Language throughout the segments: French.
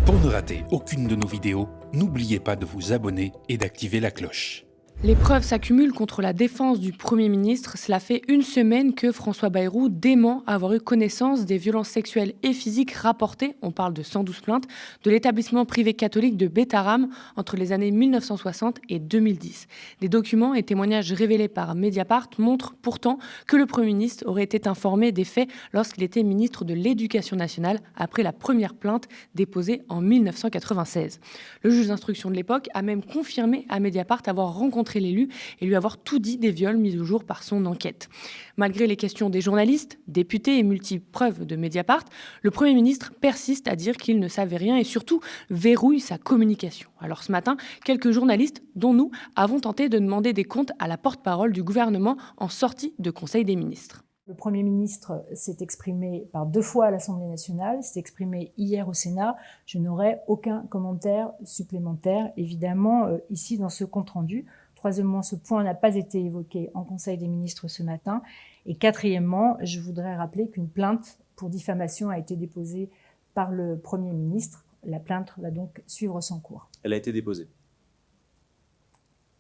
Pour ne rater aucune de nos vidéos, n'oubliez pas de vous abonner et d'activer la cloche. Les preuves s'accumulent contre la défense du Premier ministre. Cela fait une semaine que François Bayrou dément avoir eu connaissance des violences sexuelles et physiques rapportées, on parle de 112 plaintes, de l'établissement privé catholique de Betaram entre les années 1960 et 2010. Des documents et témoignages révélés par Mediapart montrent pourtant que le Premier ministre aurait été informé des faits lorsqu'il était ministre de l'Éducation nationale après la première plainte déposée en 1996. Le juge d'instruction de l'époque a même confirmé à Mediapart avoir rencontré l'élu et lui avoir tout dit des viols mis au jour par son enquête. Malgré les questions des journalistes, députés et multiples preuves de Mediapart, le Premier ministre persiste à dire qu'il ne savait rien et surtout verrouille sa communication. Alors ce matin, quelques journalistes, dont nous, avons tenté de demander des comptes à la porte-parole du gouvernement en sortie de Conseil des ministres. Le Premier ministre s'est exprimé par 2 fois à l'Assemblée nationale, s'est exprimé hier au Sénat. Je n'aurai aucun commentaire supplémentaire, évidemment, ici dans ce compte-rendu. Troisièmement, ce point n'a pas été évoqué en Conseil des ministres ce matin. Et quatrièmement, je voudrais rappeler qu'une plainte pour diffamation a été déposée par le Premier ministre. La plainte va donc suivre son cours. Elle a été déposée,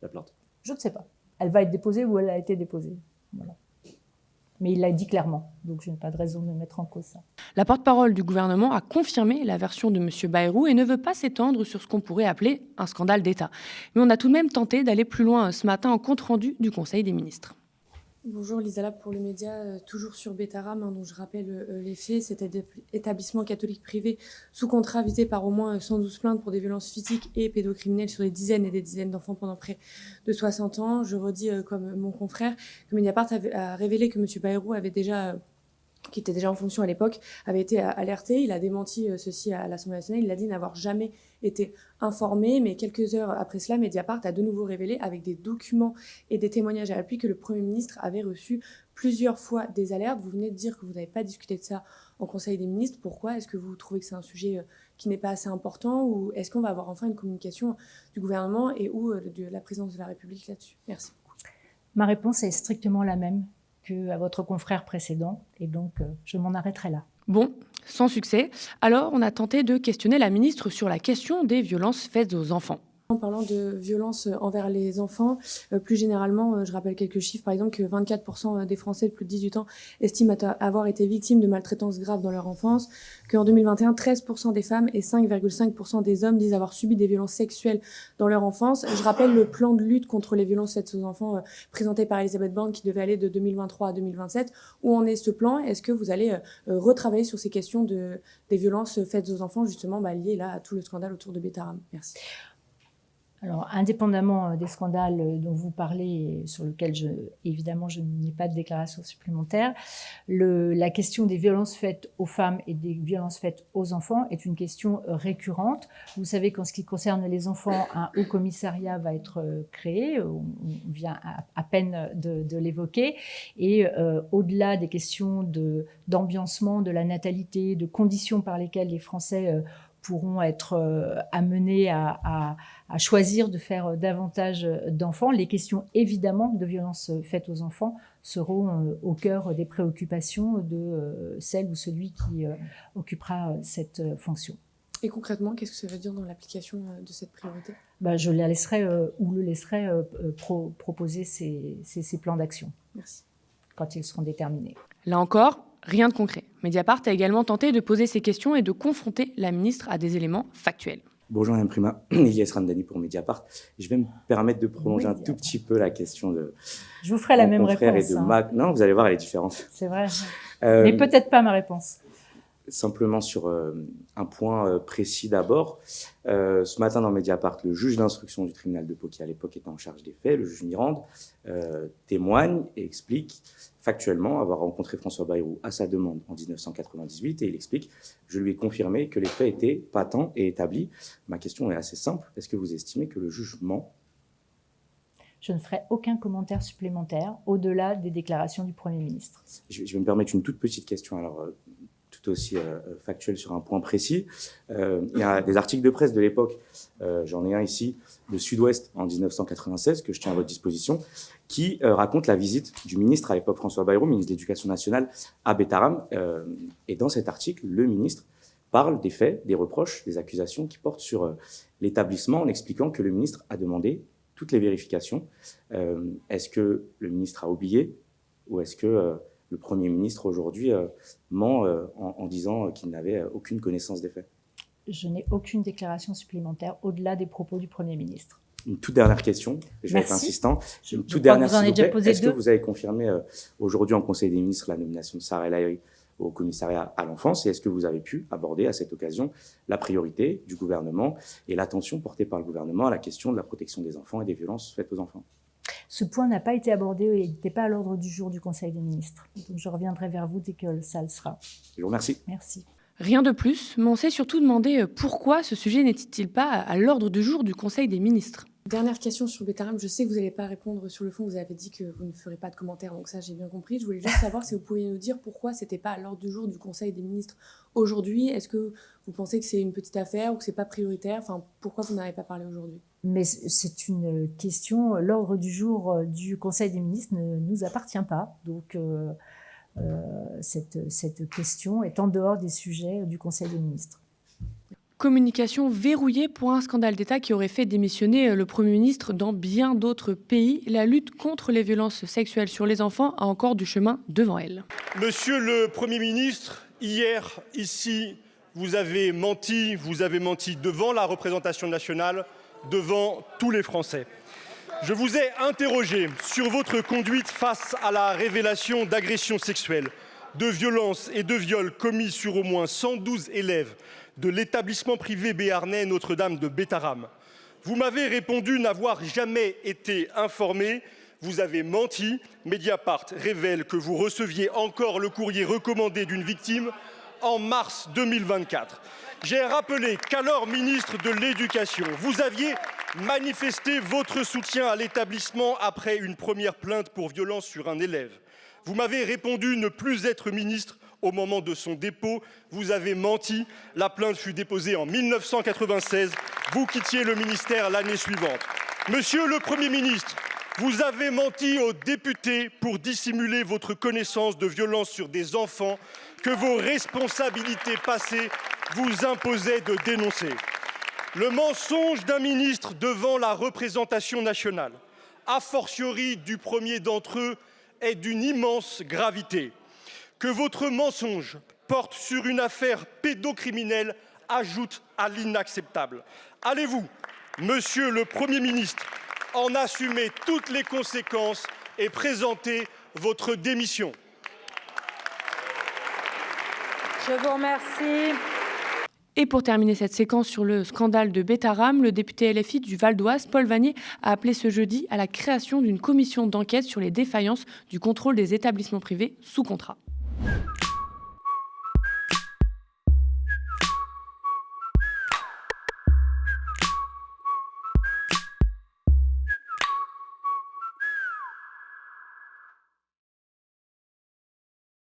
la plainte? Je ne sais pas. Elle va être déposée ou elle a été déposée. Voilà. Mais il l'a dit clairement, donc je n'ai pas de raison de mettre en cause ça. La porte-parole du gouvernement a confirmé la version de M. Bayrou et ne veut pas s'étendre sur ce qu'on pourrait appeler un scandale d'État. Mais on a tout de même tenté d'aller plus loin ce matin en compte-rendu du Conseil des ministres. Bonjour, Lisa Lab pour le média, toujours sur Betaram, dont je rappelle les faits. Cet établissement catholique privé sous contrat visé par au moins 112 plaintes pour des violences physiques et pédocriminelles sur des dizaines et des dizaines d'enfants pendant près de 60 ans. Je redis, comme mon confrère, que Mediapart a révélé que M. Bayrou avait déjà... qui était déjà en fonction à l'époque, avait été alerté. Il a démenti ceci à l'Assemblée nationale. Il a dit n'avoir jamais été informé. Mais quelques heures après cela, Mediapart a de nouveau révélé, avec des documents et des témoignages à l'appui, que le Premier ministre avait reçu plusieurs fois des alertes. Vous venez de dire que vous n'avez pas discuté de ça en Conseil des ministres. Pourquoi? Est-ce que vous trouvez que c'est un sujet qui n'est pas assez important? Ou est-ce qu'on va avoir enfin une communication du gouvernement et ou de la présidence de la République là-dessus? Merci beaucoup. Ma réponse est strictement la même qu'à votre confrère précédent, et donc je m'en arrêterai là. Bon, sans succès. Alors, on a tenté de questionner la ministre sur la question des violences faites aux enfants. En parlant de violence envers les enfants, plus généralement, je rappelle quelques chiffres, par exemple que 24% des Français de plus de 18 ans estiment avoir été victimes de maltraitance grave dans leur enfance, qu'en 2021, 13% des femmes et 5,5% des hommes disent avoir subi des violences sexuelles dans leur enfance. Je rappelle le plan de lutte contre les violences faites aux enfants présenté par Elisabeth Borne qui devait aller de 2023 à 2027. Où en est ce plan? Est-ce que vous allez retravailler sur ces questions des violences faites aux enfants, justement liées là à tout le scandale autour de Betaram? Merci. Alors, indépendamment des scandales dont vous parlez, sur lesquels, évidemment, je n'ai pas de déclaration supplémentaire, la question des violences faites aux femmes et des violences faites aux enfants est une question récurrente. Vous savez qu'en ce qui concerne les enfants, un haut commissariat va être créé, on vient à peine de l'évoquer, et au-delà des questions d'ambiancement, de la natalité, de conditions par lesquelles les Français pourront être amenés à choisir de faire davantage d'enfants. Les questions, évidemment, de violences faites aux enfants seront au cœur des préoccupations de celle ou celui qui occupera cette fonction. Et concrètement, qu'est-ce que ça veut dire dans l'application de cette priorité? Je la laisserai ou le laisserai proposer ces plans d'action. Merci. Quand ils seront déterminés. Là encore, rien de concret. Mediapart a également tenté de poser ces questions et de confronter la ministre à des éléments factuels. Bonjour Madame Prima, Ilyes Ramdani pour Mediapart. Je vais me permettre de prolonger un tout petit peu la question de... Je vous ferai la même réponse. Non, vous allez voir, elle est différente. C'est vrai, mais peut-être pas ma réponse. Simplement sur un point précis d'abord. Ce matin dans Mediapart, le juge d'instruction du tribunal de Pau, qui à l'époque était en charge des faits, le juge Mirande, témoigne et explique factuellement avoir rencontré François Bayrou à sa demande en 1998, et il explique « Je lui ai confirmé que les faits étaient patents et établis ». Ma question est assez simple. Est-ce que vous estimez que le juge ment? Je ne ferai aucun commentaire supplémentaire au-delà des déclarations du Premier ministre. Je vais me permettre une toute petite question, alors tout aussi factuelle sur un point précis. Il y a des articles de presse de l'époque, j'en ai un ici, de Sud-Ouest en 1996, que je tiens à votre disposition, qui raconte la visite du ministre à l'époque, François Bayrou, ministre de l'Éducation nationale, à Betaram. Et dans cet article, le ministre parle des faits, des reproches, des accusations qui portent sur l'établissement en expliquant que le ministre a demandé toutes les vérifications. Est-ce que le ministre a oublié ou est-ce que le Premier ministre aujourd'hui ment en disant qu'il n'avait aucune connaissance des faits? Je n'ai aucune déclaration supplémentaire au-delà des propos du Premier ministre. Une toute dernière question, je vais être insistant. Une toute crois que dernière, vous en avez déjà posé est-ce que deux. vous avez confirmé aujourd'hui en Conseil des ministres la nomination de Sarah El Haïry au commissariat à l'enfance, et est-ce que vous avez pu aborder à cette occasion la priorité du gouvernement et l'attention portée par le gouvernement à la question de la protection des enfants et des violences faites aux enfants? Ce point n'a pas été abordé et il n'était pas à l'ordre du jour du Conseil des ministres. Donc je reviendrai vers vous dès que ça le sera. Je vous remercie. Merci. Rien de plus, mais on s'est surtout demandé pourquoi ce sujet n'était-il pas à l'ordre du jour du Conseil des ministres. Dernière question sur Betaram. Je sais que vous n'allez pas répondre sur le fond. Vous avez dit que vous ne ferez pas de commentaires, donc ça, j'ai bien compris. Je voulais juste savoir si vous pouviez nous dire pourquoi c'était pas à l'ordre du jour du Conseil des ministres aujourd'hui. Est-ce que vous pensez que c'est une petite affaire ou que c'est pas prioritaire? Enfin, pourquoi vous n'avez pas parlé aujourd'hui? Mais c'est une question, l'ordre du jour du Conseil des ministres ne nous appartient pas. Donc cette question est en dehors des sujets du Conseil des ministres. Communication verrouillée pour un scandale d'État qui aurait fait démissionner le Premier ministre dans bien d'autres pays. La lutte contre les violences sexuelles sur les enfants a encore du chemin devant elle. Monsieur le Premier ministre, hier, ici, vous avez menti devant la représentation nationale, devant tous les Français. Je vous ai interrogé sur votre conduite face à la révélation d'agressions sexuelles, de violences et de viols commis sur au moins 112 élèves de l'établissement privé béarnais Notre-Dame de Betaram. Vous m'avez répondu n'avoir jamais été informé. Vous avez menti. Mediapart révèle que vous receviez encore le courrier recommandé d'une victime en mars 2024. J'ai rappelé qu'alors ministre de l'Éducation, vous aviez manifesté votre soutien à l'établissement après une première plainte pour violence sur un élève. Vous m'avez répondu ne plus être ministre au moment de son dépôt. Vous avez menti. La plainte fut déposée en 1996. Vous quittiez le ministère l'année suivante. Monsieur le Premier ministre, vous avez menti aux députés pour dissimuler votre connaissance de violences sur des enfants que vos responsabilités passées vous imposaient de dénoncer. Le mensonge d'un ministre devant la représentation nationale, a fortiori du premier d'entre eux, est d'une immense gravité. Que votre mensonge porte sur une affaire pédocriminelle ajoute à l'inacceptable. Allez-vous, monsieur le Premier ministre, en assumer toutes les conséquences et présenter votre démission? Je vous remercie. Et pour terminer cette séquence sur le scandale de Betaram, le député LFI du Val d'Oise, Paul Vannier, a appelé ce jeudi à la création d'une commission d'enquête sur les défaillances du contrôle des établissements privés sous contrat.